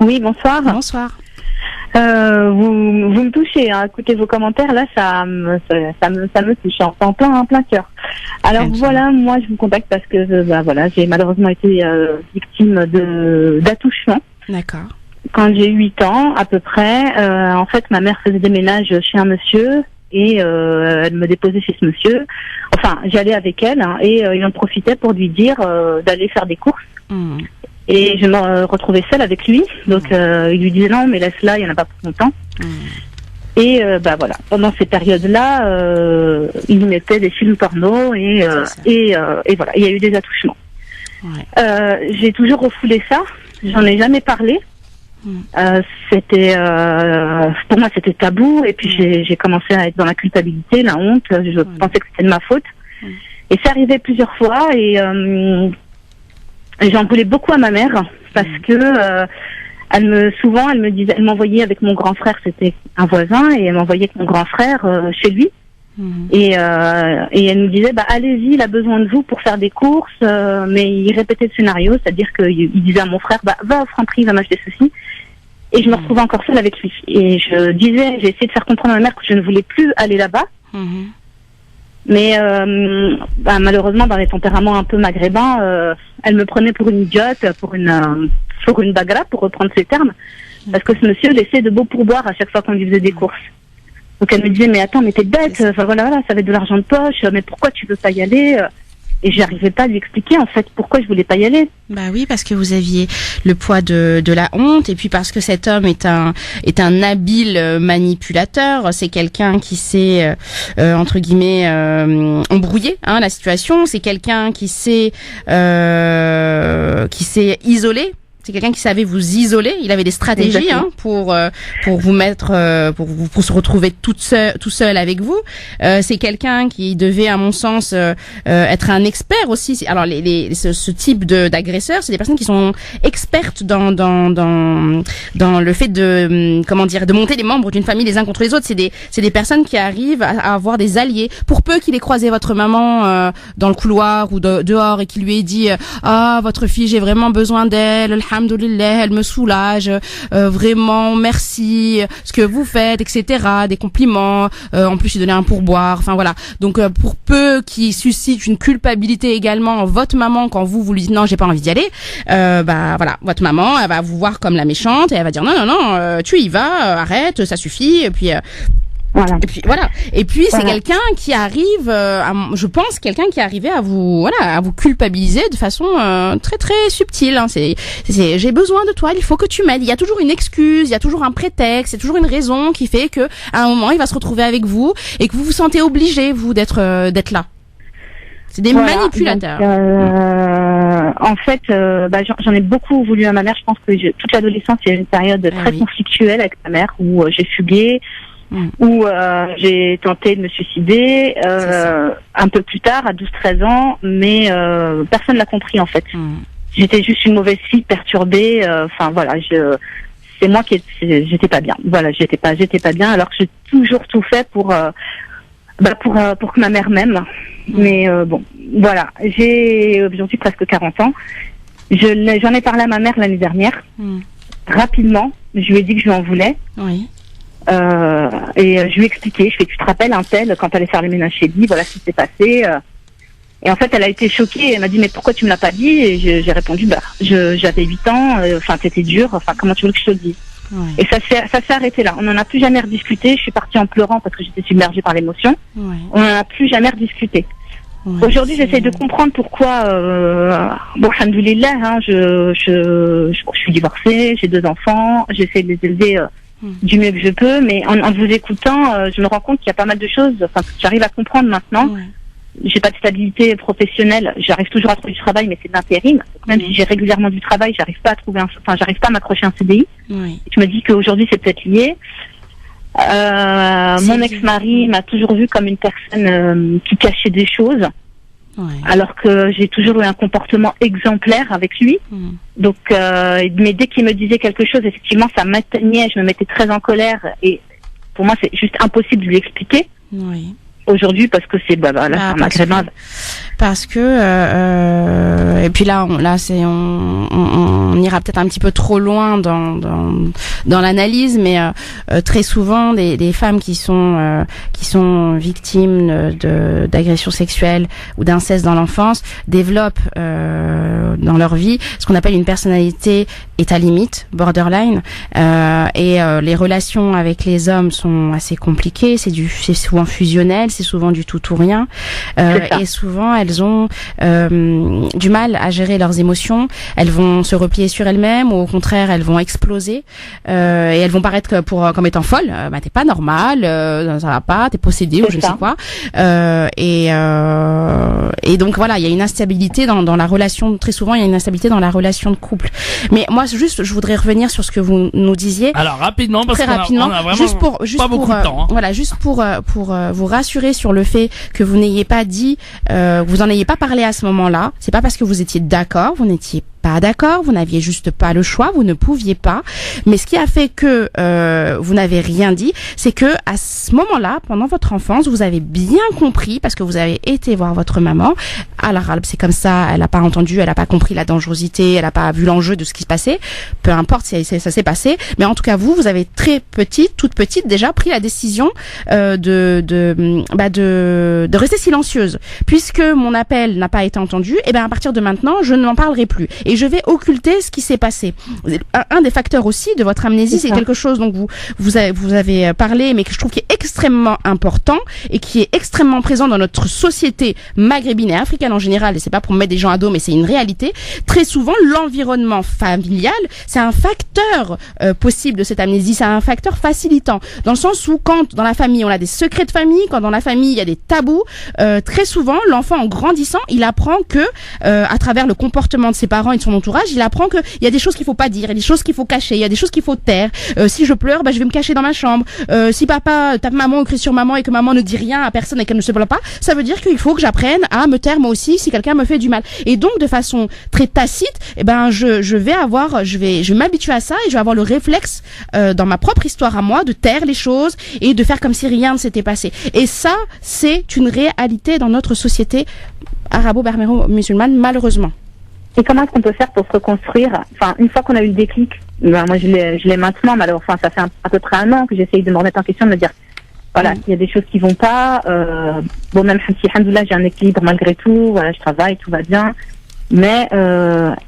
Oui, bonsoir. Bonsoir. Vous me touchez, hein. Écoutez vos commentaires, là, ça me touche en plein cœur. Alors voilà, moi je vous contacte parce que j'ai malheureusement été victime d'attouchement. D'accord. Quand j'ai 8 ans à peu près, en fait ma mère faisait des ménages chez un monsieur et elle me déposait chez ce monsieur. Enfin, j'allais avec elle et il en profitait pour lui dire d'aller faire des courses. Et je me retrouvais seule avec lui, donc il lui disait non mais laisse-la, il n'y en a pas pour longtemps. Et voilà, pendant ces périodes-là, il nous mettait des films porno et voilà, il y a eu des attouchements. J'ai toujours refoulé ça, j'en ai jamais parlé. C'était pour moi c'était tabou et puis j'ai commencé à être dans la culpabilité, la honte, je pensais que c'était de ma faute. Et c'est arrivé plusieurs fois et j'en voulais beaucoup à ma mère parce que elle m'envoyait avec mon grand frère, c'était un voisin, et elle m'envoyait avec mon grand frère chez lui. Et elle nous disait allez-y, il a besoin de vous pour faire des courses, mais il répétait le scénario, c'est-à-dire qu'il disait à mon frère va au Franprix, va m'acheter ceci. Et je me retrouvais encore seule avec lui. Et j'ai essayé de faire comprendre à ma mère que je ne voulais plus aller là-bas. Mais malheureusement, dans les tempéraments un peu maghrébins, elle me prenait pour une idiote, pour une bagra, pour reprendre ses termes, parce que ce monsieur laissait de beaux pourboires à chaque fois qu'on lui faisait des courses. Donc elle me disait mais attends, mais t'es bête, voilà, ça va être de l'argent de poche, mais pourquoi tu veux pas y aller? Et j'arrivais pas à lui expliquer en fait pourquoi je voulais pas y aller. Bah oui, parce que vous aviez le poids de la honte, et puis parce que cet homme est un habile manipulateur. C'est quelqu'un qui sait entre guillemets embrouiller la situation. C'est quelqu'un qui s'est isolé. C'est quelqu'un qui savait vous isoler. Il avait des stratégies pour vous mettre pour se retrouver tout seul avec vous. C'est quelqu'un qui devait, à mon sens, être un expert aussi. Alors ce type d'agresseurs, c'est des personnes qui sont expertes dans le fait de monter les membres d'une famille les uns contre les autres. C'est des personnes qui arrivent à avoir des alliés. Pour peu qu'il ait croisé votre maman dans le couloir ou dehors et qu'il lui ait dit votre fille, j'ai vraiment besoin d'elle, alhamdoulilah, elle me soulage, vraiment merci, ce que vous faites, etc., des compliments, en plus il donnait un pourboire, enfin voilà. Donc pour peu qu'il suscite une culpabilité également, votre maman, quand vous lui dites non, j'ai pas envie d'y aller, voilà, votre maman, elle va vous voir comme la méchante et elle va dire non, tu y vas, arrête, ça suffit, et puis voilà. Et puis c'est quelqu'un qui arrive, je pense, quelqu'un qui est arrivé à vous culpabiliser de façon très très subtile. C'est j'ai besoin de toi, il faut que tu m'aides. Il y a toujours une excuse, il y a toujours un prétexte, il y a toujours une raison qui fait que à un moment il va se retrouver avec vous et que vous vous sentez obligé vous d'être là. C'est des manipulateurs. Donc, en fait, j'en ai beaucoup voulu à ma mère. Je pense que toute l'adolescence, il y a eu une période très conflictuelle avec ma mère où j'ai fugué. Où j'ai tenté de me suicider un peu plus tard, à 12-13 ans, mais personne l'a compris en fait. J'étais juste une mauvaise fille perturbée, c'est moi qui j'étais pas bien. Voilà, j'étais pas bien, alors que j'ai toujours tout fait pour que ma mère m'aime. Mais voilà, j'ai aujourd'hui presque 40 ans. J'en ai parlé à ma mère l'année dernière, rapidement. Je lui ai dit que je lui en voulais. Et je lui ai expliqué, tu te rappelles un tel quand t'allais faire les ménages chez lui, voilà ce qui s'est passé. Et en fait elle a été choquée, elle m'a dit mais pourquoi tu me l'as pas dit? Et j'ai répondu j'avais 8 ans, c'était dur, comment tu veux que je te le dise? Et ça s'est arrêté là, on n'en a plus jamais rediscuté. Je suis partie en pleurant parce que j'étais submergée par l'émotion. On n'en a plus jamais rediscuté. Aujourd'hui j'essaie de comprendre pourquoi alhamdoulilah, je suis divorcée, j'ai 2 enfants, j'essaie de les élever du mieux que je peux, mais en vous écoutant, je me rends compte qu'il y a pas mal de choses, j'arrive à comprendre maintenant. J'ai pas de stabilité professionnelle, j'arrive toujours à trouver du travail, mais c'est de l'intérim. Même si j'ai régulièrement du travail, j'arrive pas à m'accrocher un CDI. Je me dis qu'aujourd'hui c'est peut-être lié. Mon ex-mari m'a toujours vue comme une personne qui cachait des choses. Alors que j'ai toujours eu un comportement exemplaire avec lui. Donc, mais dès qu'il me disait quelque chose, effectivement, ça m'atteignait, je me mettais très en colère, et pour moi, c'est juste impossible de lui expliquer. aujourd'hui parce que c'est là c'est un maghrébin. Parce que et puis là on ira peut-être un petit peu trop loin dans l'analyse, mais très souvent des femmes qui sont victimes d'agressions sexuelles ou d'inceste dans l'enfance développent dans leur vie ce qu'on appelle une personnalité état limite, borderline, et les relations avec les hommes sont assez compliquées, c'est souvent fusionnel, c'est souvent du tout ou rien, et souvent elles ont du mal à gérer leurs émotions, elles vont se replier sur elles-mêmes ou au contraire elles vont exploser, et elles vont paraître comme étant folles, t'es pas normal, ça va pas, t'es possédé ou je ne sais quoi, et donc voilà, il y a une instabilité dans la relation, très souvent il y a une instabilité dans la relation de couple. Mais moi je voudrais revenir sur ce que vous nous disiez. Alors rapidement, parce qu'on a vraiment pas beaucoup de temps. Voilà, juste pour vous rassurer sur le fait que vous n'ayez pas dit, vous en ayez pas parlé à ce moment-là. C'est pas parce que vous étiez d'accord, vous n'étiez pas d'accord, vous n'aviez juste pas le choix, vous ne pouviez pas. Mais ce qui a fait que vous n'avez rien dit, c'est que à ce moment-là, pendant votre enfance, vous avez bien compris, parce que vous avez été voir votre maman. Alors c'est comme ça, elle n'a pas entendu, elle n'a pas compris la dangerosité, elle n'a pas vu l'enjeu de ce qui se passait. Peu importe si ça s'est passé, mais en tout cas vous avez toute petite déjà pris la décision de rester silencieuse, puisque mon appel n'a pas été entendu. Et à partir de maintenant, je ne m'en parlerai plus. Et je vais occulter ce qui s'est passé. Un des facteurs aussi de votre amnésie, c'est quelque chose dont vous avez parlé, mais que je trouve qui est extrêmement important et qui est extrêmement présent dans notre société maghrébine et africaine en général. Et c'est pas pour mettre des gens à dos, mais c'est une réalité. Très souvent, l'environnement familial, c'est un facteur possible de cette amnésie. C'est un facteur facilitant, dans le sens où quand dans la famille on a des secrets de famille, quand dans la famille il y a des tabous, très souvent l'enfant en grandissant, il apprend que à travers le comportement de ses parents et de son entourage, il apprend qu'il y a des choses qu'il faut pas dire, il y a des choses qu'il faut cacher, il y a des choses qu'il faut taire. Si je pleure, je vais me cacher dans ma chambre. Si papa tape maman ou crie sur maman et que maman ne dit rien à personne et qu'elle ne se plaint pas, ça veut dire qu'il faut que j'apprenne à me taire moi aussi si quelqu'un me fait du mal. Et donc de façon très tacite, je vais m'habituer à ça et je vais avoir le réflexe dans ma propre histoire à moi de taire les choses et de faire comme si rien ne s'était passé. Et ça, c'est une réalité dans notre société arabo-berméro-musulmane, malheureusement. Et comment est-ce qu'on peut faire pour se reconstruire? Enfin, une fois qu'on a eu le déclic, moi je l'ai maintenant, malheureusement, ça fait à peu près 1 an que j'essaye de me remettre en question, de me dire, voilà, il y a des choses qui vont pas, même si, alhamdoulilah, j'ai un équilibre malgré tout, voilà, je travaille, tout va bien, mais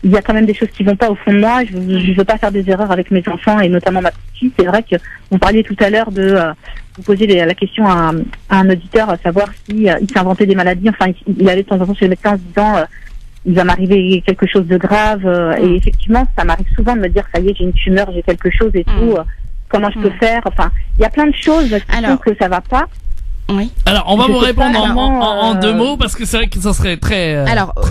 il y a quand même des choses qui vont pas au fond de moi, je veux pas faire des erreurs avec mes enfants, et notamment ma petite fille. C'est vrai que vous parliez tout à l'heure de vous poser la question à un auditeur, à savoir si il s'inventait des maladies, enfin, il allait de temps en temps chez le médecin en se disant... il va m'arriver quelque chose de grave, et effectivement ça m'arrive souvent de me dire ça y est, j'ai une tumeur, j'ai quelque chose et tout, comment je peux faire, enfin il y a plein de choses qui font que ça va pas. Oui. Alors, on va vous répondre en 2 mots, parce que c'est vrai que ça serait très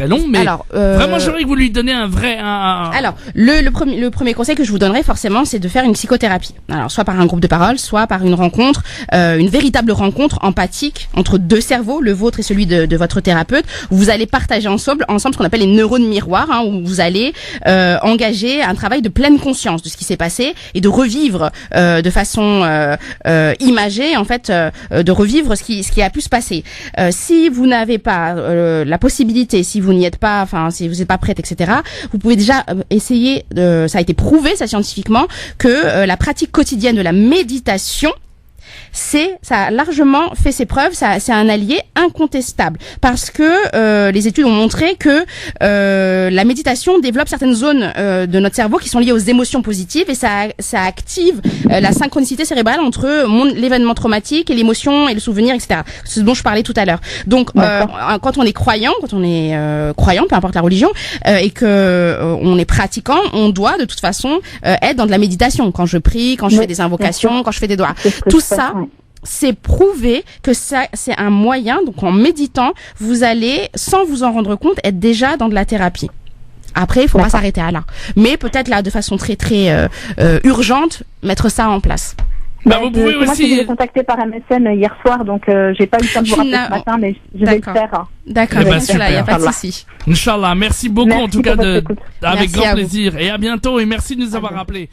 long, mais vraiment, j'aimerais que vous lui donniez un vrai... Alors, le premier conseil que je vous donnerais, forcément, c'est de faire une psychothérapie. Alors, soit par un groupe de parole, soit par une rencontre, une véritable rencontre empathique entre 2 cerveaux, le vôtre et celui de votre thérapeute, où vous allez partager ensemble ce qu'on appelle les neurones miroirs, où vous allez engager un travail de pleine conscience de ce qui s'est passé et de revivre de façon imagée, en fait, de revivre ce qui a pu se passer. Si vous n'avez pas la possibilité, si vous n'y êtes pas, enfin si vous n'êtes pas prête, etc., vous pouvez déjà essayer ça a été prouvé, ça scientifiquement, que la pratique quotidienne de la méditation, ça a largement fait ses preuves, c'est un allié incontestable, parce que les études ont montré que la méditation développe certaines zones de notre cerveau qui sont liées aux émotions positives, et ça active la synchronicité cérébrale entre l'événement traumatique et l'émotion et le souvenir, etc. Ce dont je parlais tout à l'heure. Donc quand on est croyant, peu importe la religion, et que on est pratiquant, on doit de toute façon être dans de la méditation. Quand je prie, quand je fais des invocations, quand je fais des doigts, tout ça, c'est prouvé que ça, c'est un moyen. Donc en méditant, vous allez, sans vous en rendre compte, être déjà dans de la thérapie. Après, il faut pas s'arrêter à là, mais peut-être là de façon très très urgente, mettre ça en place. Vous pouvez aussi. Moi, je l'ai contacté par MSN hier soir, donc j'ai pas eu le temps de vous rappeler ce matin, mais je vais le faire. D'accord, il n'y a pas de souci. Inch'Allah, merci beaucoup en tout cas, avec merci grand plaisir, et à bientôt, et merci de nous avoir rappelé.